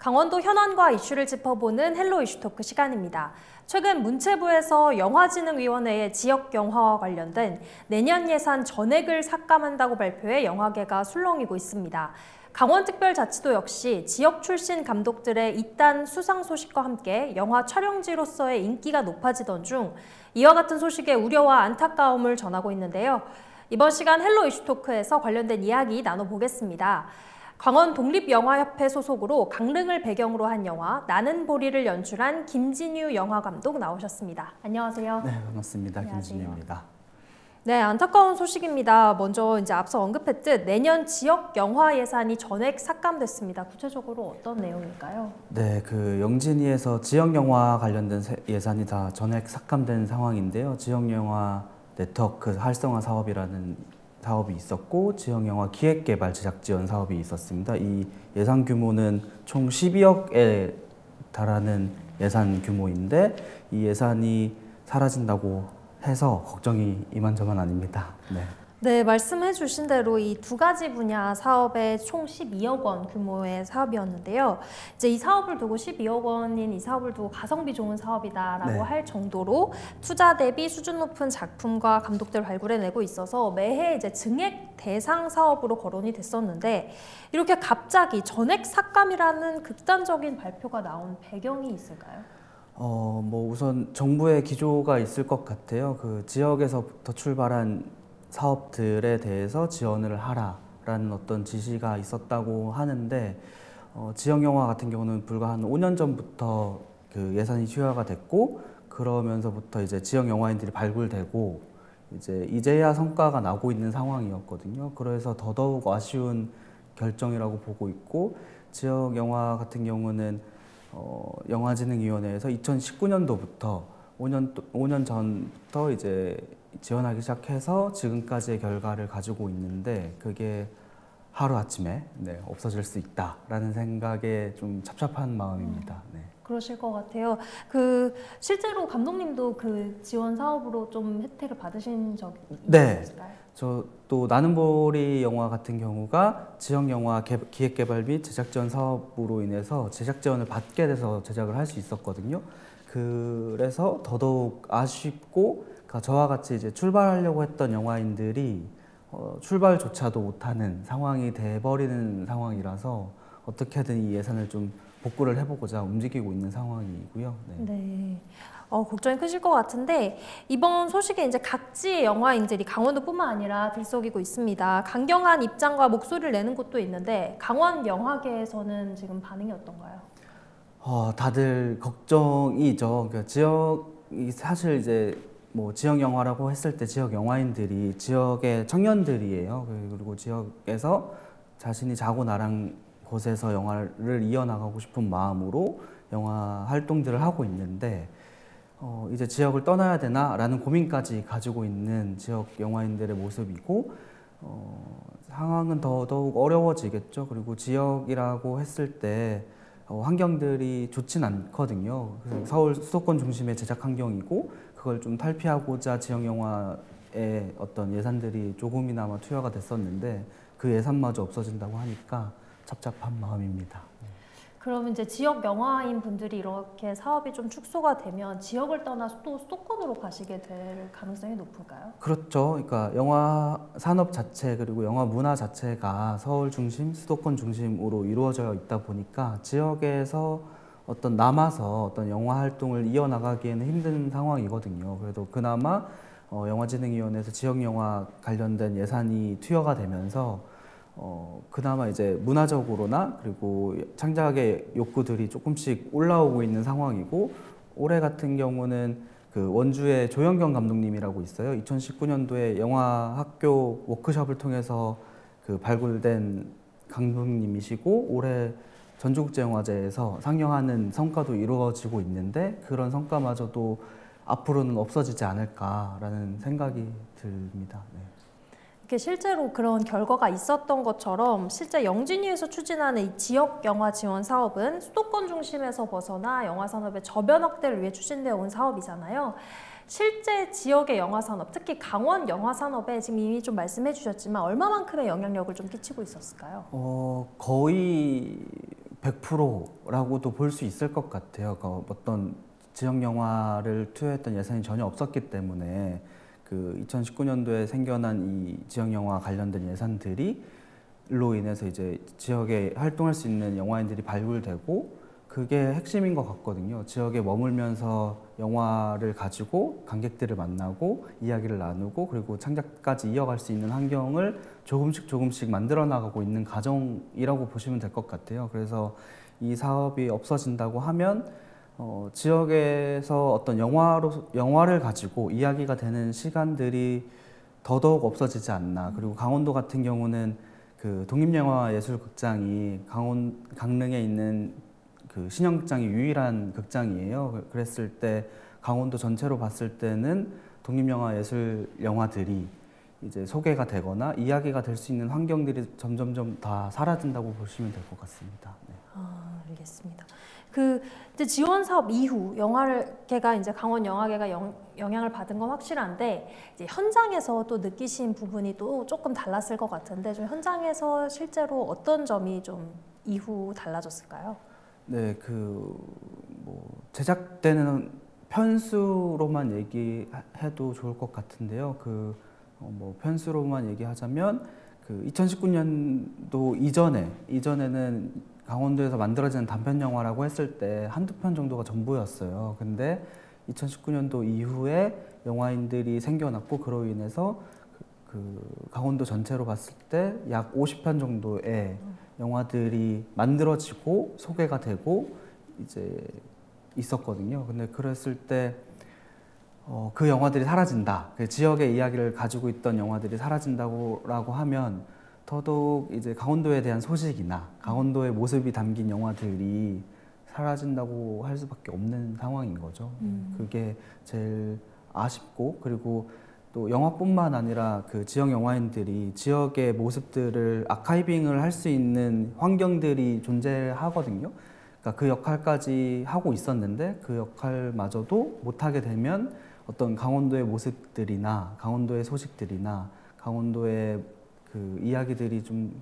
강원도 현안과 이슈를 짚어보는 헬로 이슈 토크 시간입니다. 최근 문체부에서 영화진흥위원회의 지역 영화와 관련된 내년 예산 전액을 삭감한다고 발표해 영화계가 술렁이고 있습니다. 강원특별자치도 역시 지역 출신 감독들의 잇단 수상 소식과 함께 영화 촬영지로서의 인기가 높아지던 중 이와 같은 소식에 우려와 안타까움을 전하고 있는데요. 이번 시간 헬로 이슈 토크에서 관련된 이야기 나눠보겠습니다. 강원 독립영화협회 소속으로 강릉을 배경으로 한 영화 나는 보리를 연출한 김진유 영화감독 나오셨습니다. 안녕하세요. 네, 반갑습니다. 김진유입니다. 네, 안타까운 소식입니다. 먼저 앞서 언급했듯 내년 지역 영화 예산이 전액 삭감됐습니다. 구체적으로 어떤 내용일까요? 네, 영진위에서 지역 영화 관련된 예산이 다 전액 삭감된 상황인데요. 지역 영화 네트워크 활성화 사업이라는 사업이 있었고 지역영화 기획개발 제작 지원 사업이 있었습니다. 이 예산 규모는 총 12억에 달하는 예산 규모인데 이 예산이 사라진다고 해서 걱정이 이만저만 아닙니다. 네, 말씀해 주신 대로 이 두 가지 분야 사업에 총 12억 원 규모의 사업이었는데요. 이제 이 사업을 두고 12억 원인 이 사업을 두고 가성비 좋은 사업이다라고 할 정도로 투자 대비 수준 높은 작품과 감독들 발굴해내고 있어서 매해 이제 증액 대상 사업으로 거론이 됐었는데 이렇게 갑자기 전액 삭감이라는 극단적인 발표가 나온 배경이 있을까요? 우선 정부의 기조가 있을 것 같아요. 지역에서부터 출발한 사업들에 대해서 지원을 하라라는 어떤 지시가 있었다고 하는데 지역 영화 같은 경우는 불과 한 5년 전부터 예산이 투여가 됐고 그러면서부터 이제 지역 영화인들이 발굴되고 이제야 성과가 나고 있는 상황이었거든요. 그래서 더더욱 아쉬운 결정이라고 보고 있고 지역 영화 같은 경우는 영화진흥위원회에서 2019년도부터 5년 전부터 이제 지원하기 시작해서 지금까지의 결과를 가지고 있는데 그게 하루아침에 없어질 수 있다라는 생각에 좀 찹찹한 마음입니다. 그러실 것 같아요. 실제로 감독님도 지원 사업으로 좀 혜택을 받으신 적이 있으실까요? 저 또 나는 보리 영화 같은 경우가 지역 영화 기획개발 및 제작 지원 사업으로 인해서 제작 지원을 받게 돼서 제작을 할 수 있었거든요. 그래서 더더욱 아쉽고 저와 같이 이제 출발하려고 했던 영화인들이 출발조차도 못하는 상황이 돼버리는 상황이라서 어떻게든 이 예산을 좀 복구를 해보고자 움직이고 있는 상황이고요. 네. 걱정이 크실 것 같은데 이번 소식에 이제 각지의 영화인들이 강원도뿐만 아니라 들썩이고 있습니다. 강경한 입장과 목소리를 내는 곳도 있는데 강원 영화계에서는 지금 반응이 어떤가요? 다들 걱정이죠. 지역이 사실 이제 지역 영화라고 했을 때 지역 영화인들이 지역의 청년들이에요. 그리고 지역에서 자신이 자고 나란 곳에서 영화를 이어나가고 싶은 마음으로 영화 활동들을 하고 있는데 이제 지역을 떠나야 되나라는 고민까지 가지고 있는 지역 영화인들의 모습이고 상황은 더더욱 어려워지겠죠. 그리고 지역이라고 했을 때 환경들이 좋진 않거든요. 서울 수도권 중심의 제작 환경이고 그걸 좀 탈피하고자 지역 영화의 어떤 예산들이 조금이나마 투여가 됐었는데 그 예산마저 없어진다고 하니까 찹찹한 마음입니다. 그럼 이제 지역 영화인 분들이 이렇게 사업이 좀 축소가 되면 지역을 떠나 또 수도권으로 가시게 될 가능성이 높을까요? 그렇죠. 그러니까 영화 산업 자체 그리고 영화 문화 자체가 서울 중심, 수도권 중심으로 이루어져 있다 보니까 지역에서 남아서 어떤 영화 활동을 이어나가기에는 힘든 상황이거든요. 그래도 그나마 영화진흥위원회에서 지역 영화 관련된 예산이 투여가 되면서 그나마 이제 문화적으로나 그리고 창작의 욕구들이 조금씩 올라오고 있는 상황이고 올해 같은 경우는 원주의 조영경 감독님이라고 있어요. 2019년도에 영화학교 워크숍을 통해서 발굴된 감독님이시고 올해 전주국제영화제에서 상영하는 성과도 이루어지고 있는데 그런 성과마저도 앞으로는 없어지지 않을까라는 생각이 듭니다. 이렇게 실제로 그런 결과가 있었던 것처럼 실제 영진위에서 추진하는 이 지역 영화 지원 사업은 수도권 중심에서 벗어나 영화 산업의 저변 확대를 위해 추진되어 온 사업이잖아요. 실제 지역의 영화 산업, 특히 강원 영화 산업에 지금 이미 좀 말씀해 주셨지만 얼마만큼의 영향력을 좀 끼치고 있었을까요? 거의 100%라고도 볼 수 있을 것 같아요. 어떤 지역 영화를 투여했던 예산이 전혀 없었기 때문에 그 2019년도에 생겨난 이 지역 영화 관련된 예산들이 로 인해서 이제 지역에 활동할 수 있는 영화인들이 발굴되고 그게 핵심인 것 같거든요. 지역에 머물면서 영화를 가지고 관객들을 만나고 이야기를 나누고 그리고 창작까지 이어갈 수 있는 환경을 조금씩 만들어 나가고 있는 과정이라고 보시면 될 것 같아요. 그래서 이 사업이 없어진다고 하면 지역에서 어떤 영화를 가지고 이야기가 되는 시간들이 더더욱 없어지지 않나. 그리고 강원도 같은 경우는 그 독립영화예술극장이 강릉에 있는 그 신영극장이 유일한 극장이에요. 그랬을 때 강원도 전체로 봤을 때는 독립영화예술 영화들이 이제 소개가 되거나 이야기가 될 수 있는 환경들이 점점점 다 사라진다고 보시면 될 것 같습니다. 네. 알겠습니다. 그 이제 지원 사업 이후 영화계가 이제 강원 영화계가 영향을 받은 건 확실한데 이제 현장에서 또 느끼신 부분이 또 조금 달랐을 것 같은데 좀 현장에서 실제로 어떤 점이 좀 이후 달라졌을까요? 네, 뭐 제작되는 편수로만 얘기해도 좋을 것 같은데요. 뭐 편수로만 얘기하자면 그 2019년도 이전에는 강원도에서 만들어지는 단편 영화라고 했을 때 한두 편 정도가 전부였어요. 근데 2019년도 이후에 영화인들이 생겨났고 그로 인해서 강원도 전체로 봤을 때 약 50편 정도의 영화들이 만들어지고 소개가 되고 이제 있었거든요. 근데 그랬을 때 그 영화들이 사라진다. 그 지역의 이야기를 가지고 있던 영화들이 사라진다고 하면 더더욱 이제 강원도에 대한 소식이나 강원도의 모습이 담긴 영화들이 사라진다고 할 수밖에 없는 상황인 거죠. 그게 제일 아쉽고 그리고 또 영화뿐만 아니라 그 지역 영화인들이 지역의 모습들을 아카이빙을 할 수 있는 환경들이 존재하거든요. 그러니까 그 역할까지 하고 있었는데 그 역할마저도 못하게 되면 어떤 강원도의 모습들이나 강원도의 소식들이나 강원도의 그 이야기들이 좀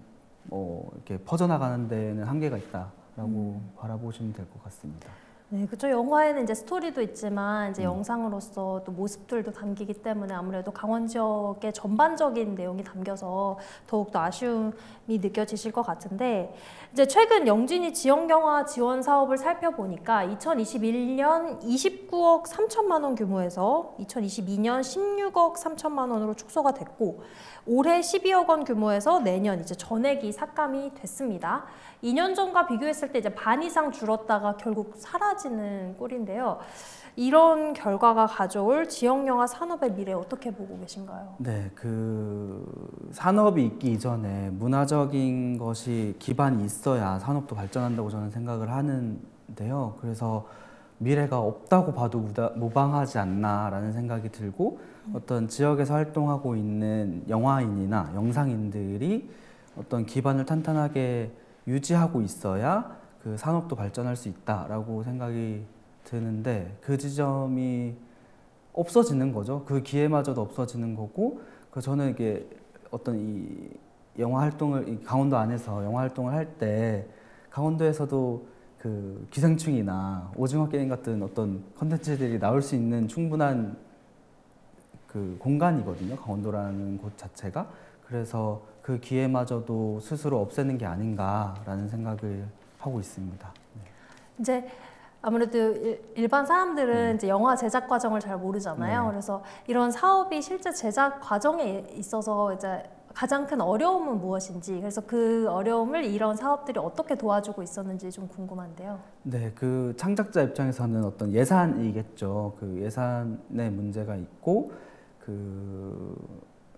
이렇게 퍼져나가는 데는 한계가 있다라고 바라보시면 될 것 같습니다. 네, 그렇죠. 영화에는 이제 스토리도 있지만 이제 영상으로서 또 모습들도 담기기 때문에 아무래도 강원 지역의 전반적인 내용이 담겨서 더욱더 아쉬움이 느껴지실 것 같은데 이제 최근 영진이 지역 영화 지원 사업을 살펴보니까 2021년 29억 3천만 원 규모에서 2022년 16억 3천만 원으로 축소가 됐고 올해 12억 원 규모에서 내년 이제 전액이 삭감이 됐습니다. 2년 전과 비교했을 때 이제 반 이상 줄었다가 결국 사라지는 꼴인데요. 이런 결과가 가져올 지역 영화 산업의 미래 어떻게 보고 계신가요? 네, 그 산업이 있기 이전에 문화적인 것이 기반이 있어야 산업도 발전한다고 저는 생각을 하는데요. 그래서 미래가 없다고 봐도 무방하지 않나라는 생각이 들고 어떤 지역에서 활동하고 있는 영화인이나 영상인들이 어떤 기반을 탄탄하게 유지하고 있어야 그 산업도 발전할 수 있다라고 생각이 드는데 그 지점이 없어지는 거죠. 그 기회마저도 없어지는 거고 저는 이게 어떤 이 영화 활동을 강원도 안에서 영화 활동을 할 때 강원도에서도 그 기생충이나 오징어 게임 같은 어떤 컨텐츠들이 나올 수 있는 충분한 그 공간이거든요. 강원도라는 곳 자체가. 그래서 그 기회마저도 스스로 없애는 게 아닌가라는 생각을 하고 있습니다. 네. 이제 아무래도 일반 사람들은 이제 영화 제작 과정을 잘 모르잖아요. 네. 그래서 이런 사업이 실제 제작 과정에 있어서 이제 가장 큰 어려움은 무엇인지, 그래서 그 어려움을 이런 사업들이 어떻게 도와주고 있었는지 좀 궁금한데요. 네, 그 창작자 입장에서는 어떤 예산이겠죠. 그 예산의 문제가 있고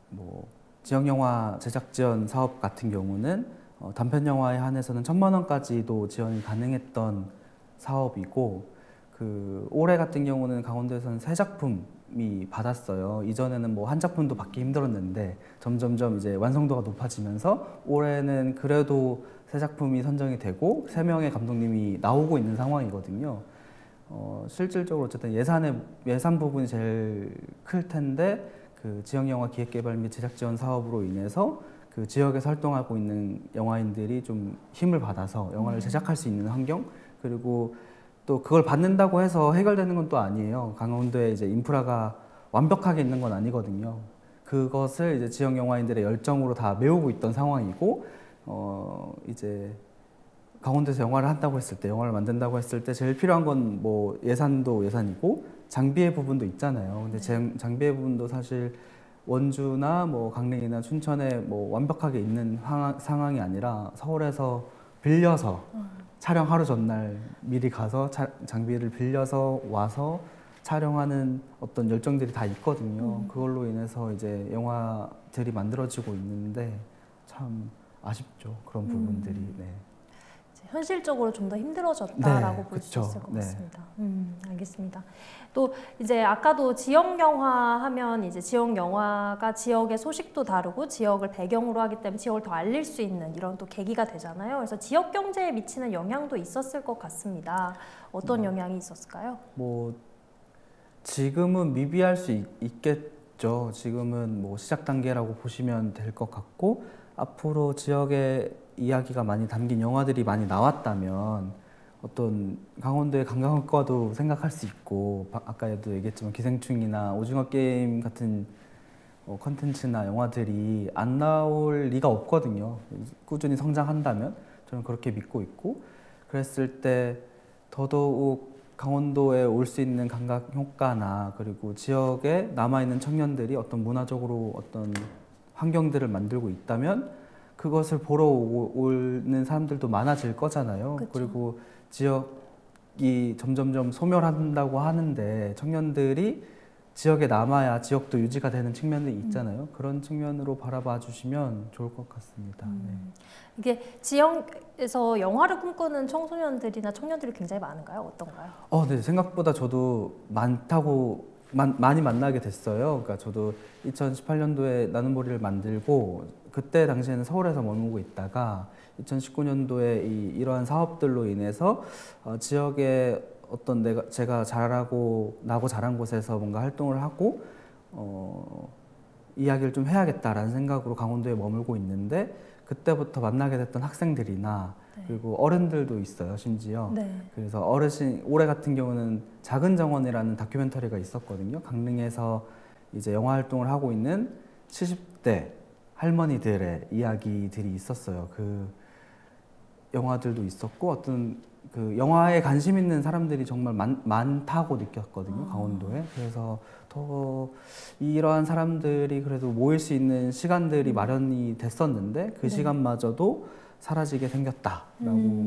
뭐 지역 영화 제작 지원 사업 같은 경우는 단편 영화에 한해서는 1,000만 원까지도 지원이 가능했던 사업이고 올해 같은 경우는 강원도에서는 3작품이 받았어요. 이전에는 뭐 한 작품도 받기 힘들었는데 점점점 이제 완성도가 높아지면서 올해는 그래도 3작품이 선정이 되고 3명의 감독님이 나오고 있는 상황이거든요. 실질적으로 어쨌든 예산 부분이 제일 클 텐데 그 지역 영화 기획개발 및 제작 지원 사업으로 인해서 그 지역에서 활동하고 있는 영화인들이 좀 힘을 받아서 영화를 제작할 수 있는 환경, 그리고 또 그걸 받는다고 해서 해결되는 건 또 아니에요. 강원도에 이제 인프라가 완벽하게 있는 건 아니거든요. 그것을 이제 지역 영화인들의 열정으로 다 메우고 있던 상황이고, 이제 강원도에서 영화를 한다고 했을 때, 영화를 만든다고 했을 때 제일 필요한 건 뭐 예산도 예산이고 장비의 부분도 있잖아요. 근데 장비의 부분도 사실 원주나 뭐 강릉이나 춘천에 뭐 완벽하게 있는 상황이 아니라 서울에서 빌려서 촬영 하루 전날 미리 가서 장비를 빌려서 와서 촬영하는 어떤 열정들이 다 있거든요. 그걸로 인해서 이제 영화들이 만들어지고 있는데 참 아쉽죠. 그런 부분들이. 네. 현실적으로 좀 더 힘들어졌다라고 네, 볼 수 있을 것 네. 같습니다. 알겠습니다. 또 이제 아까도 지역 영화 하면 이제 지역 영화가 지역의 소식도 다루고 지역을 배경으로 하기 때문에 지역을 더 알릴 수 있는 이런 또 계기가 되잖아요. 그래서 지역 경제에 미치는 영향도 있었을 것 같습니다. 어떤 영향이 있었을까요? 뭐 지금은 미비할 수 있겠죠. 지금은 뭐 시작 단계라고 보시면 될 것 같고, 앞으로 지역의 이야기가 많이 담긴 영화들이 많이 나왔다면 어떤 강원도의 관광과도 생각할 수 있고, 아까도 얘기했지만 기생충이나 오징어 게임 같은 컨텐츠나 영화들이 안 나올 리가 없거든요. 꾸준히 성장한다면 저는 그렇게 믿고 있고, 그랬을 때 더더욱 강원도에 올 수 있는 관광 효과나 그리고 지역에 남아있는 청년들이 어떤 문화적으로 어떤 환경들을 만들고 있다면 그것을 보러 오는 사람들도 많아질 거잖아요. 그쵸. 그리고 지역이 점점점 소멸한다고 하는데 청년들이 지역에 남아야 지역도 유지가 되는 측면이 있잖아요. 그런 측면으로 바라봐 주시면 좋을 것 같습니다. 네. 이게 지역에서 영화를 꿈꾸는 청소년들이나 청년들이 굉장히 많은가요? 어떤가요? 네, 생각보다 저도 많이 만나게 됐어요. 그러니까 저도 2018년도에 나는 보리를 만들고 그때 당시에는 서울에서 머물고 있다가 2019년도에 이러한 사업들로 인해서 지역에 어떤 제가 나고 자란 곳에서 뭔가 활동을 하고 이야기를 좀 해야겠다라는 생각으로 강원도에 머물고 있는데, 그때부터 만나게 됐던 학생들이나 그리고 어른들도 있어요, 심지어. 네. 그래서 올해 같은 경우는 작은 정원이라는 다큐멘터리가 있었거든요. 강릉에서 이제 영화 활동을 하고 있는 70대 할머니들의 이야기들이 있었어요. 그 영화들도 있었고, 어떤 그 영화에 관심 있는 사람들이 정말 많다고 느꼈거든요, 강원도에. 그래서 더 이러한 사람들이 그래도 모일 수 있는 시간들이 마련이 됐었는데 그 시간마저도 사라지게 생겼다라고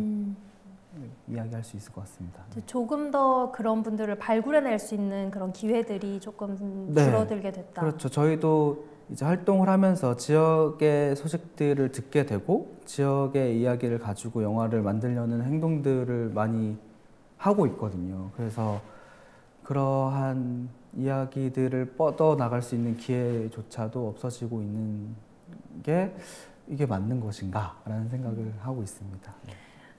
이야기할 수 있을 것 같습니다. 조금 더 그런 분들을 발굴해낼 수 있는 그런 기회들이 조금 줄어들게 됐다. 그렇죠. 저희도 이제 활동을 하면서 지역의 소식들을 듣게 되고 지역의 이야기를 가지고 영화를 만들려는 행동들을 많이 하고 있거든요. 그래서 그러한 이야기들을 뻗어 나갈 수 있는 기회조차도 없어지고 있는 게 이게 맞는 것인가라는 생각을 하고 있습니다.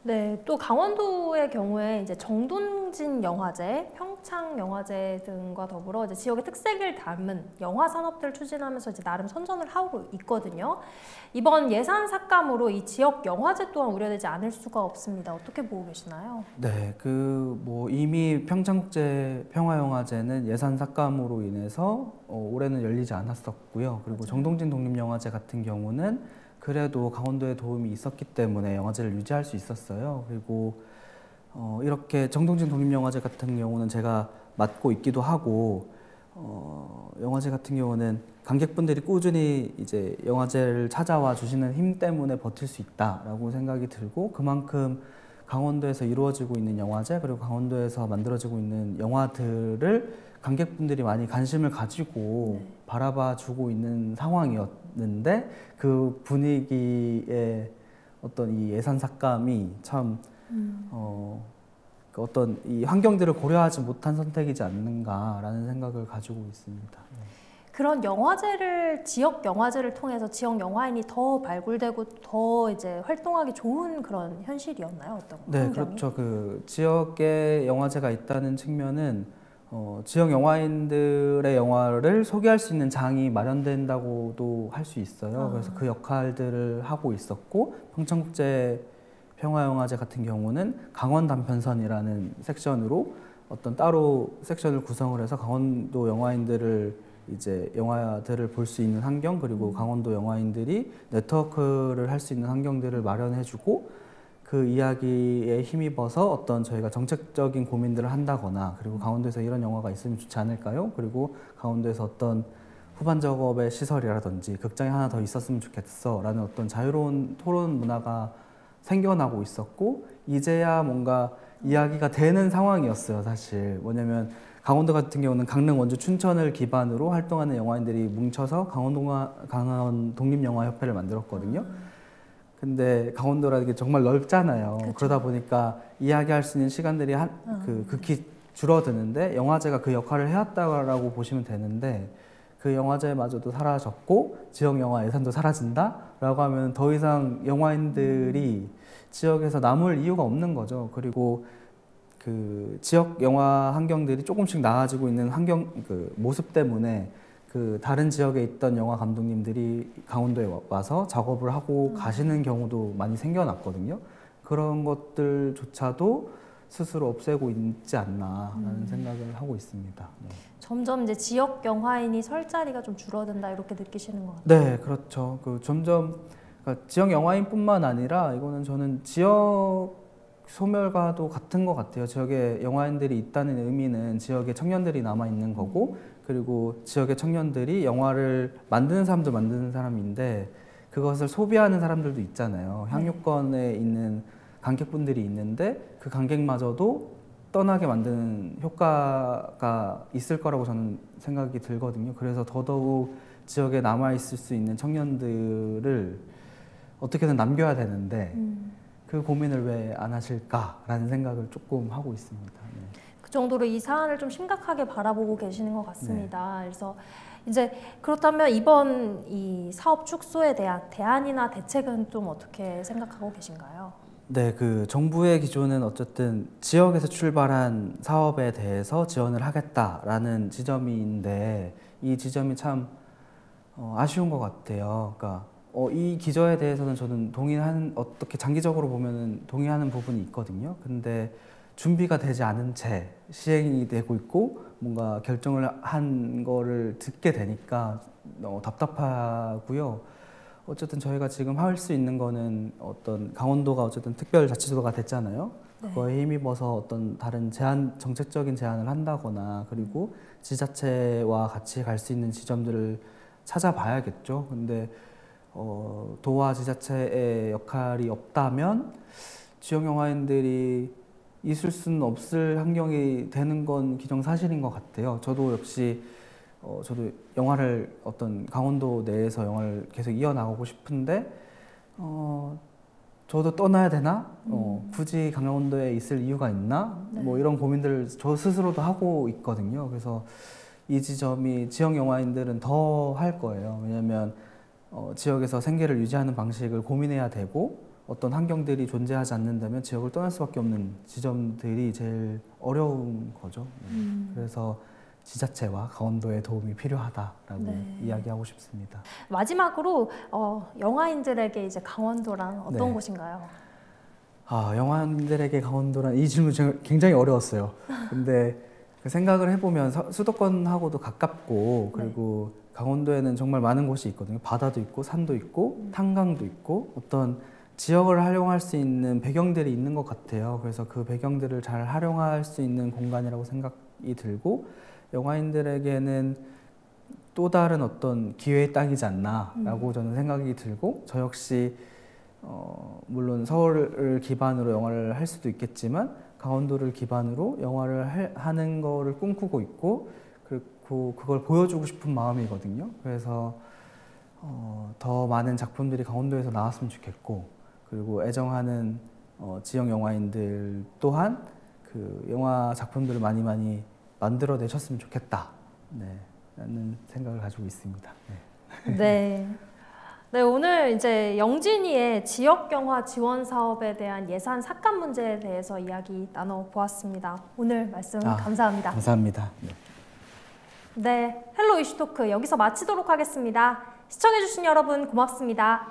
네, 또 강원도의 경우에 이제 정동진 영화제, 평창 영화제 등과 더불어 이제 지역의 특색을 담은 영화 산업들을 추진하면서 이제 나름 선전을 하고 있거든요. 이번 예산 삭감으로 이 지역 영화제 또한 우려되지 않을 수가 없습니다. 어떻게 보고 계시나요? 네, 이미 평창국제 평화영화제는 예산 삭감으로 인해서 올해는 열리지 않았었고요. 그리고 정동진 독립영화제 같은 경우는 그래도 강원도에 도움이 있었기 때문에 영화제를 유지할 수 있었어요. 그리고 이렇게 정동진 독립영화제 같은 경우는 제가 맡고 있기도 하고, 영화제 같은 경우는 관객분들이 꾸준히 이제 영화제를 찾아와 주시는 힘 때문에 버틸 수 있다라고 생각이 들고, 그만큼 강원도에서 이루어지고 있는 영화제 그리고 강원도에서 만들어지고 있는 영화들을 관객분들이 많이 관심을 가지고 바라봐 주고 있는 상황이었는데, 그 분위기에 어떤 이 예산 삭감이 참 어떤 이 환경들을 고려하지 못한 선택이지 않는가라는 생각을 가지고 있습니다. 그런 영화제를 지역 영화제를 통해서 지역 영화인이 더 발굴되고 더 이제 활동하기 좋은 그런 현실이었나요? 어떤 네, 환경이? 그렇죠. 그 지역에 영화제가 있다는 측면은 지역 영화인들의 영화를 소개할 수 있는 장이 마련된다고도 할 수 있어요. 그래서 그 역할들을 하고 있었고, 평창국제 평화영화제 같은 경우는 강원 단편선이라는 섹션으로 어떤 따로 섹션을 구성을 해서 강원도 영화인들을 이제 영화들을 볼 수 있는 환경, 그리고 강원도 영화인들이 네트워크를 할 수 있는 환경들을 마련해주고, 그 이야기에 힘입어서 어떤 저희가 정책적인 고민들을 한다거나, 그리고 강원도에서 이런 영화가 있으면 좋지 않을까요? 그리고 강원도에서 어떤 후반 작업의 시설이라든지 극장이 하나 더 있었으면 좋겠어 라는 어떤 자유로운 토론 문화가 생겨나고 있었고, 이제야 뭔가 이야기가 되는 상황이었어요. 사실 뭐냐면 강원도 같은 경우는 강릉, 원주, 춘천을 기반으로 활동하는 영화인들이 뭉쳐서 강원 독립영화협회를 만들었거든요. 근데 강원도라는 게 정말 넓잖아요. 그쵸. 그러다 보니까 이야기할 수 있는 시간들이 극히 줄어드는데, 영화제가 그 역할을 해왔다고 보시면 되는데, 그 영화제마저도 사라졌고 지역 영화 예산도 사라진다라고 하면 더 이상 영화인들이 지역에서 남을 이유가 없는 거죠. 그리고 그 지역 영화 환경들이 조금씩 나아지고 있는 환경 그 모습 때문에 그 다른 지역에 있던 영화 감독님들이 강원도에 와서 작업을 하고 가시는 경우도 많이 생겨났거든요. 그런 것들조차도 스스로 없애고 있지 않나라는 생각을 하고 있습니다. 네. 점점 이제 지역 영화인이 설 자리가 좀 줄어든다 이렇게 느끼시는 것 같아요. 네, 그렇죠. 점점 그러니까 지역 영화인뿐만 아니라 이거는 저는 지역 소멸과도 같은 것 같아요. 지역에 영화인들이 있다는 의미는 지역에 청년들이 남아 있는 거고, 그리고 지역의 청년들이 영화를 만드는 사람도 만드는 사람인데 그것을 소비하는 사람들도 있잖아요. 향유권에 있는 관객분들이 있는데 그 관객마저도 떠나게 만드는 효과가 있을 거라고 저는 생각이 들거든요. 그래서 더더욱 지역에 남아 있을 수 있는 청년들을 어떻게든 남겨야 되는데 그 고민을 왜 안 하실까라는 생각을 조금 하고 있습니다. 네. 그 정도로 이 사안을 좀 심각하게 바라보고 계시는 것 같습니다. 그래서 이제 그렇다면 이번 이 사업 축소에 대한 대안이나 대책은 좀 어떻게 생각하고 계신가요? 네, 그 정부의 기조는 어쨌든 지역에서 출발한 사업에 대해서 지원을 하겠다라는 지점인데, 이 지점이 참 아쉬운 것 같아요. 그러니까 이 기조에 대해서는 저는 어떻게 장기적으로 보면은 동의하는 부분이 있거든요. 근데 준비가 되지 않은 채 시행이 되고 있고 뭔가 결정을 한 거를 듣게 되니까 답답하고요. 어쨌든 저희가 지금 할 수 있는 거는 어떤 강원도가 어쨌든 특별자치도가 됐잖아요. 그거에 힘입어서 어떤 다른 정책적인 제안을 한다거나, 그리고 지자체와 같이 갈 수 있는 지점들을 찾아봐야겠죠. 근데 도와 지자체의 역할이 없다면 지역 영화인들이 있을 수는 없을 환경이 되는 건 기정사실인 것 같아요. 저도 역시 저도 영화를 어떤 강원도 내에서 영화를 계속 이어나가고 싶은데 저도 떠나야 되나? 굳이 강원도에 있을 이유가 있나? 뭐 이런 고민들을 저 스스로도 하고 있거든요. 그래서 이 지점이 지역 영화인들은 더 할 거예요. 왜냐하면 지역에서 생계를 유지하는 방식을 고민해야 되고, 어떤 환경들이 존재하지 않는다면 지역을 떠날 수밖에 없는 지점들이 제일 어려운 거죠. 그래서 지자체와 강원도의 도움이 필요하다라고 이야기하고 싶습니다. 마지막으로 영화인들에게 이제 강원도란 어떤 곳인가요? 영화인들에게 강원도란, 이 질문 굉장히 어려웠어요. 근데 그 생각을 해보면 수도권하고도 가깝고, 그리고 강원도에는 정말 많은 곳이 있거든요. 바다도 있고 산도 있고 탄강도 있고 어떤 지역을 활용할 수 있는 배경들이 있는 것 같아요. 그래서 그 배경들을 잘 활용할 수 있는 공간이라고 생각이 들고, 영화인들에게는 또 다른 어떤 기회의 땅이지 않나라고 저는 생각이 들고, 저 역시 물론 서울을 기반으로 영화를 할 수도 있겠지만 강원도를 기반으로 영화를 하는 거를 꿈꾸고 있고, 그리고 그걸 보여주고 싶은 마음이거든요. 그래서 더 많은 작품들이 강원도에서 나왔으면 좋겠고, 그리고 애정하는 지역 영화인들 또한 그 영화 작품들을 많이 만들어 내셨으면 좋겠다, 라는 생각을 가지고 있습니다. 네. 네, 오늘 이제 영진이의 지역 영화 지원 사업에 대한 예산 삭감 문제에 대해서 이야기 나눠보았습니다. 오늘 말씀 감사합니다. 감사합니다. 네, 헬로 이슈토크 여기서 마치도록 하겠습니다. 시청해주신 여러분 고맙습니다.